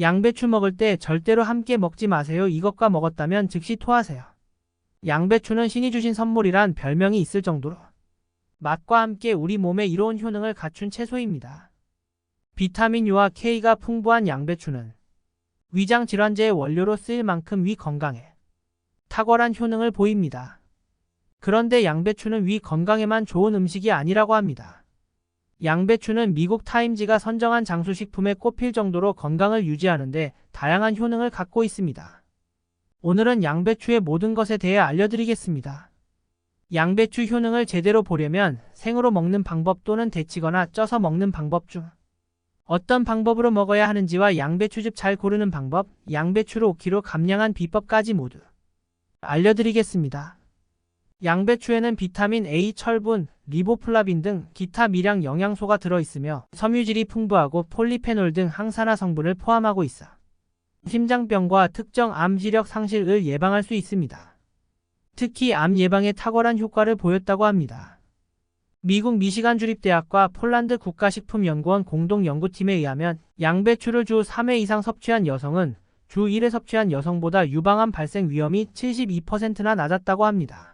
양배추 먹을 때 절대로 함께 먹지 마세요. 이것과 먹었다면 즉시 토하세요. 양배추는 신이 주신 선물이란 별명이 있을 정도로 맛과 함께 우리 몸에 이로운 효능을 갖춘 채소입니다. 비타민 U와 K가 풍부한 양배추는 위장 질환제의 원료로 쓰일 만큼 위 건강에 탁월한 효능을 보입니다. 그런데 양배추는 위 건강에만 좋은 음식이 아니라고 합니다. 양배추는 미국 타임지가 선정한 장수식품에 꼽힐 정도로 건강을 유지하는데 다양한 효능을 갖고 있습니다. 오늘은 양배추의 모든 것에 대해 알려드리겠습니다. 양배추 효능을 제대로 보려면 생으로 먹는 방법 또는 데치거나 쪄서 먹는 방법 중 어떤 방법으로 먹어야 하는지와 양배추즙 잘 고르는 방법, 양배추를 5kg 감량한 비법까지 모두 알려드리겠습니다. 양배추에는 비타민 A, 철분, 리보플라빈 등 기타 미량 영양소가 들어있으며 섬유질이 풍부하고 폴리페놀 등 항산화 성분을 포함하고 있어 심장병과 특정 암 시력 상실을 예방할 수 있습니다. 특히 암 예방에 탁월한 효과를 보였다고 합니다. 미국 미시간 주립대학과 폴란드 국가식품연구원 공동연구팀에 의하면 양배추를 주 3회 이상 섭취한 여성은 주 1회 섭취한 여성보다 유방암 발생 위험이 72%나 낮았다고 합니다.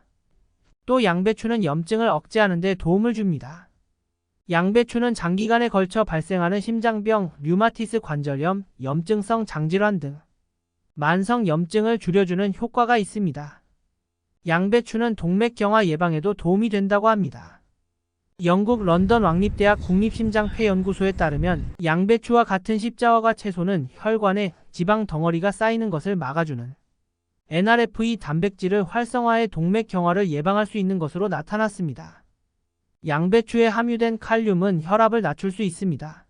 또 양배추는 염증을 억제하는 데 도움을 줍니다. 양배추는 장기간에 걸쳐 발생하는 심장병, 류마티스 관절염, 염증성 장질환 등 만성 염증을 줄여주는 효과가 있습니다. 양배추는 동맥경화 예방에도 도움이 된다고 합니다. 영국 런던 왕립대학 국립심장폐연구소에 따르면 양배추와 같은 십자화과 채소는 혈관에 지방 덩어리가 쌓이는 것을 막아주는 NRF2 단백질을 활성화해 동맥경화를 예방할 수 있는 것으로 나타났습니다. 양배추에 함유된 칼륨은 혈압을 낮출 수 있습니다.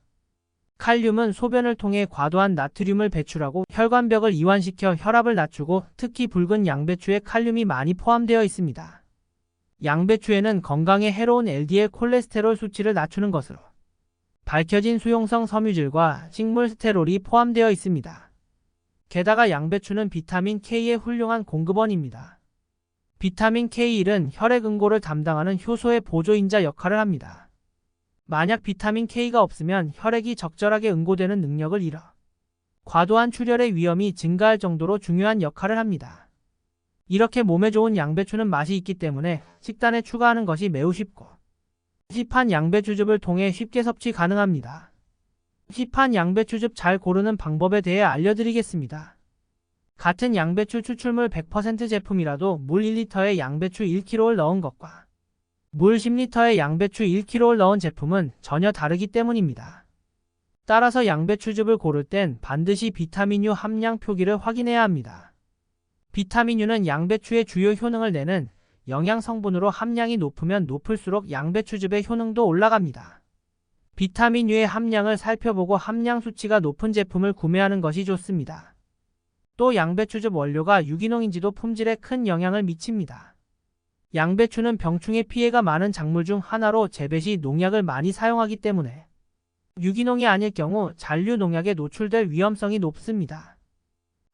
칼륨은 소변을 통해 과도한 나트륨을 배출하고 혈관벽을 이완시켜 혈압을 낮추고 특히 붉은 양배추에 칼륨이 많이 포함되어 있습니다. 양배추에는 건강에 해로운 LDL 콜레스테롤 수치를 낮추는 것으로 밝혀진 수용성 섬유질과 식물 스테롤이 포함되어 있습니다. 게다가 양배추는 비타민 K의 훌륭한 공급원입니다. 비타민 K1은 혈액 응고를 담당하는 효소의 보조인자 역할을 합니다. 만약 비타민 K가 없으면 혈액이 적절하게 응고되는 능력을 잃어 과도한 출혈의 위험이 증가할 정도로 중요한 역할을 합니다. 이렇게 몸에 좋은 양배추는 맛이 있기 때문에 식단에 추가하는 것이 매우 쉽고 시판 양배추즙을 통해 쉽게 섭취 가능합니다. 시판 양배추즙 잘 고르는 방법에 대해 알려드리겠습니다. 같은 양배추 추출물 100% 제품이라도 물 1리터에 양배추 1kg를 넣은 것과 물 10리터에 양배추 1kg를 넣은 제품은 전혀 다르기 때문입니다. 따라서 양배추즙을 고를 땐 반드시 비타민 U 함량 표기를 확인해야 합니다. 비타민 U는 양배추의 주요 효능을 내는 영양 성분으로 함량이 높으면 높을수록 양배추즙의 효능도 올라갑니다. 비타민 U의 함량을 살펴보고 함량 수치가 높은 제품을 구매하는 것이 좋습니다. 또 양배추즙 원료가 유기농인지도 품질에 큰 영향을 미칩니다. 양배추는 병충해 피해가 많은 작물 중 하나로 재배 시 농약을 많이 사용하기 때문에 유기농이 아닐 경우 잔류 농약에 노출될 위험성이 높습니다.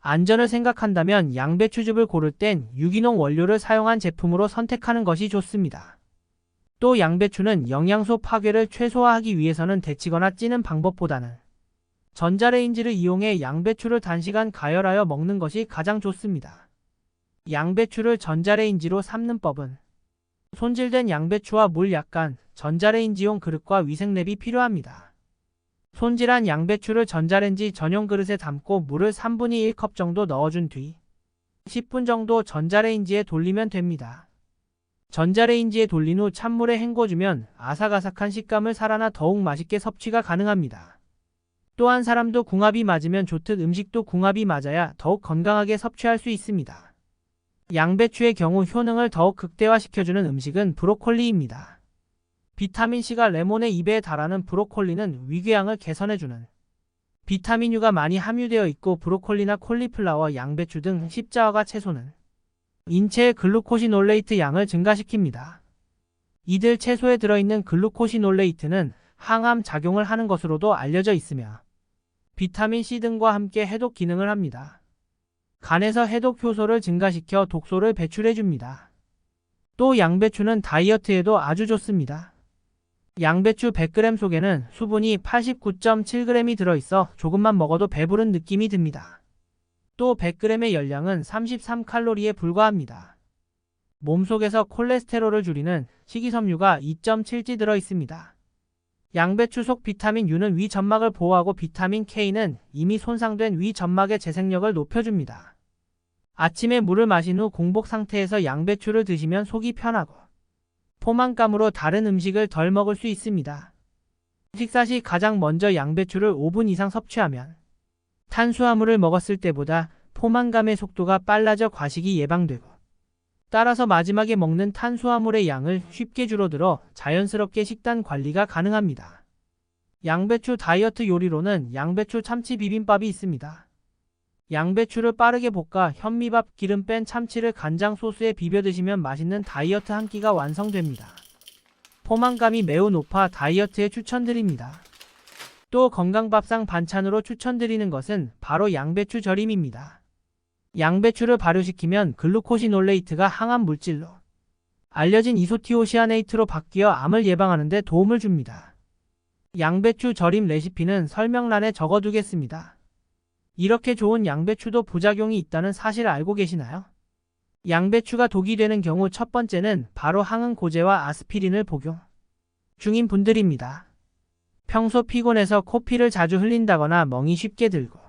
안전을 생각한다면 양배추즙을 고를 땐 유기농 원료를 사용한 제품으로 선택하는 것이 좋습니다. 또 양배추는 영양소 파괴를 최소화하기 위해서는 데치거나 찌는 방법보다는 전자레인지를 이용해 양배추를 단시간 가열하여 먹는 것이 가장 좋습니다. 양배추를 전자레인지로 삶는 법은 손질된 양배추와 물 약간, 전자레인지용 그릇과 위생랩이 필요합니다. 손질한 양배추를 전자레인지 전용 그릇에 담고 물을 3분의 1컵 정도 넣어준 뒤 10분 정도 전자레인지에 돌리면 됩니다. 전자레인지에 돌린 후 찬물에 헹궈주면 아삭아삭한 식감을 살아나 더욱 맛있게 섭취가 가능합니다. 또한 사람도 궁합이 맞으면 좋듯 음식도 궁합이 맞아야 더욱 건강하게 섭취할 수 있습니다. 양배추의 경우 효능을 더욱 극대화시켜주는 음식은 브로콜리입니다. 비타민C가 레몬의 2배에 달하는 브로콜리는 위궤양을 개선해주는 비타민 U가 많이 함유되어 있고 브로콜리나 콜리플라워, 양배추 등 십자화과 채소는 인체의 글루코시놀레이트 양을 증가시킵니다. 이들 채소에 들어있는 글루코시놀레이트는 항암 작용을 하는 것으로도 알려져 있으며 비타민C 등과 함께 해독 기능을 합니다. 간에서 해독 효소를 증가시켜 독소를 배출해줍니다. 또 양배추는 다이어트에도 아주 좋습니다. 양배추 100g 속에는 수분이 89.7g이 들어있어 조금만 먹어도 배부른 느낌이 듭니다. 또 100g의 열량은 33칼로리에 불과합니다. 몸속에서 콜레스테롤을 줄이는 식이섬유가 2.7g 들어있습니다. 양배추 속 비타민 U는 위 점막을 보호하고 비타민 K는 이미 손상된 위 점막의 재생력을 높여줍니다. 아침에 물을 마신 후 공복 상태에서 양배추를 드시면 속이 편하고 포만감으로 다른 음식을 덜 먹을 수 있습니다. 식사 시 가장 먼저 양배추를 5분 이상 섭취하면 탄수화물을 먹었을 때보다 포만감의 속도가 빨라져 과식이 예방되고, 따라서 마지막에 먹는 탄수화물의 양을 쉽게 줄어들어 자연스럽게 식단 관리가 가능합니다. 양배추 다이어트 요리로는 양배추 참치 비빔밥이 있습니다. 양배추를 빠르게 볶아 현미밥 기름 뺀 참치를 간장 소스에 비벼 드시면 맛있는 다이어트 한 끼가 완성됩니다. 포만감이 매우 높아 다이어트에 추천드립니다. 또 건강밥상 반찬으로 추천드리는 것은 바로 양배추 절임입니다. 양배추를 발효시키면 글루코시놀레이트가 항암 물질로 알려진 이소티오시아네이트로 바뀌어 암을 예방하는 데 도움을 줍니다. 양배추 절임 레시피는 설명란에 적어두겠습니다. 이렇게 좋은 양배추도 부작용이 있다는 사실 알고 계시나요? 양배추가 독이 되는 경우 첫 번째는 바로 항응고제와 아스피린을 복용 중인 분들입니다. 평소 피곤해서 코피를 자주 흘린다거나 멍이 쉽게 들고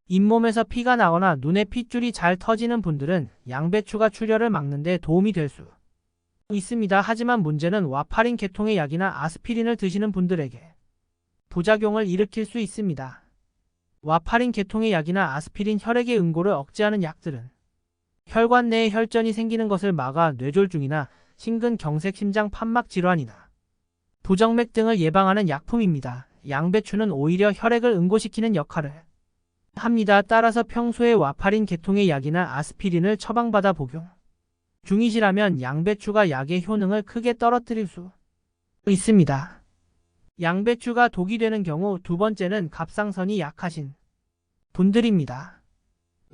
잇몸에서 피가 나거나 눈에 핏줄이 잘 터지는 분들은 양배추가 출혈을 막는 데 도움이 될 수 있습니다. 하지만 문제는 와파린 계통의 약이나 아스피린을 드시는 분들에게 부작용을 일으킬 수 있습니다. 와파린 계통의 약이나 아스피린 혈액의 응고를 억제하는 약들은 혈관 내에 혈전이 생기는 것을 막아 뇌졸중이나 심근경색 심장 판막 질환이나 부정맥 등을 예방하는 약품입니다. 양배추는 오히려 혈액을 응고시키는 역할을 합니다. 따라서 평소에 와파린 계통의 약이나 아스피린을 처방받아 복용 중이시라면 양배추가 약의 효능을 크게 떨어뜨릴 수 있습니다. 양배추가 독이 되는 경우 두 번째는 갑상선이 약하신 분들입니다.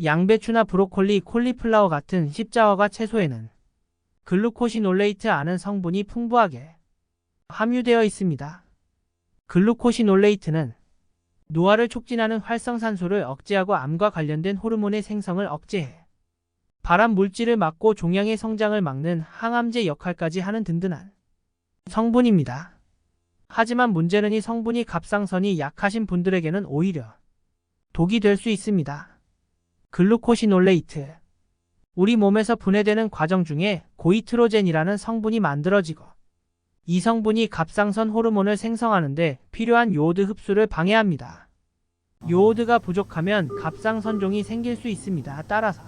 양배추나 브로콜리, 콜리플라워 같은 십자화과 채소에는 글루코시놀레이트 아는 성분이 풍부하게 함유되어 있습니다. 글루코시놀레이트는 노화를 촉진하는 활성산소를 억제하고 암과 관련된 호르몬의 생성을 억제해 발암 물질을 막고 종양의 성장을 막는 항암제 역할까지 하는 든든한 성분입니다. 하지만 문제는 이 성분이 갑상선이 약하신 분들에게는 오히려 독이 될 수 있습니다. 글루코시놀레이트. 우리 몸에서 분해되는 과정 중에 고이트로젠이라는 성분이 만들어지고 이 성분이 갑상선 호르몬을 생성하는데 필요한 요오드 흡수를 방해합니다. 요오드가 부족하면 갑상선종이 생길 수 있습니다. 따라서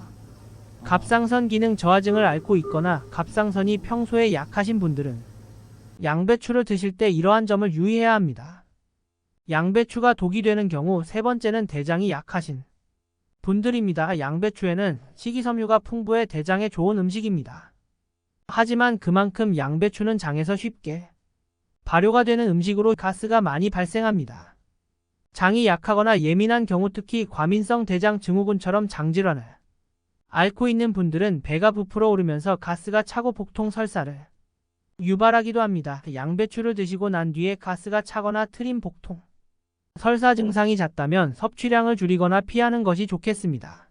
갑상선 기능 저하증을 앓고 있거나 갑상선이 평소에 약하신 분들은 양배추를 드실 때 이러한 점을 유의해야 합니다. 양배추가 독이 되는 경우 세 번째는 대장이 약하신 분들입니다. 양배추에는 식이섬유가 풍부해 대장에 좋은 음식입니다. 하지만 그만큼 양배추는 장에서 쉽게 발효가 되는 음식으로 가스가 많이 발생합니다. 장이 약하거나 예민한 경우 특히 과민성 대장 증후군처럼 장질환을 앓고 있는 분들은 배가 부풀어 오르면서 가스가 차고 복통 설사를 유발하기도 합니다. 양배추를 드시고 난 뒤에 가스가 차거나 트림 복통 설사 증상이 잦다면 섭취량을 줄이거나 피하는 것이 좋겠습니다.